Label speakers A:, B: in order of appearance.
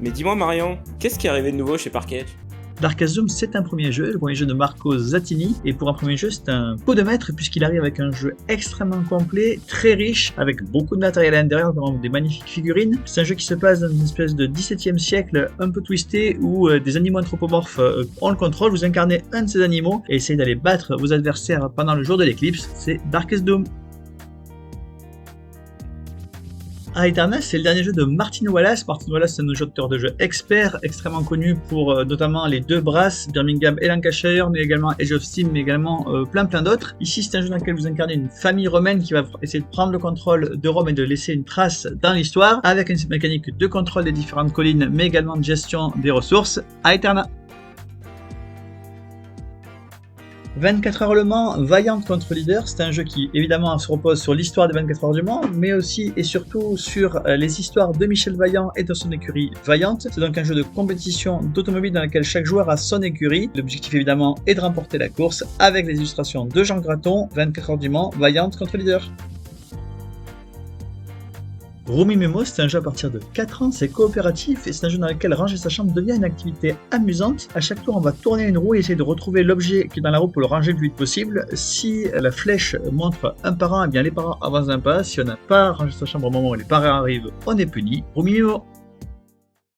A: Mais dis-moi Marion, qu'est-ce qui est arrivé de nouveau chez Park-Edge?
B: Darkest Doom, c'est un premier jeu, le premier jeu de Marco Zattini, et pour un premier jeu, c'est un coup de maître puisqu'il arrive avec un jeu extrêmement complet, très riche, avec beaucoup de matériel à l'intérieur, notamment des magnifiques figurines. C'est un jeu qui se passe dans une espèce de 17e siècle un peu twisté où des animaux anthropomorphes ont le contrôle, vous incarnez un de ces animaux et essayez d'aller battre vos adversaires pendant le jour de l'éclipse. C'est Darkest Doom. Aeterna, c'est le dernier jeu de Martin Wallace. Martin Wallace, c'est un auteur de jeu expert, extrêmement connu pour notamment les deux Brass, Birmingham et Lancashire, mais également Age of Steam, mais également plein d'autres. Ici, c'est un jeu dans lequel vous incarnez une famille romaine qui va essayer de prendre le contrôle de Rome et de laisser une trace dans l'histoire, avec une mécanique de contrôle des différentes collines, mais également de gestion des ressources. Aeterna. 24 heures Le Mans, Vaillant contre Leader, c'est un jeu qui évidemment se repose sur l'histoire des 24 heures du Mans, mais aussi et surtout sur les histoires de Michel Vaillant et de son écurie Vaillant. C'est donc un jeu de compétition d'automobile dans lequel chaque joueur a son écurie. L'objectif évidemment est de remporter la course avec les illustrations de Jean Graton, 24 heures du Mans, Vaillant contre Leader. Rumi Memo, c'est un jeu à partir de 4 ans, c'est coopératif et c'est un jeu dans lequel ranger sa chambre devient une activité amusante. À chaque tour, on va tourner une roue et essayer de retrouver l'objet qui est dans la roue pour le ranger le plus vite possible. Si la flèche montre un parent, eh bien les parents avancent un pas. Si on n'a pas rangé sa chambre au moment où les parents arrivent, on est puni. Rumi Memo.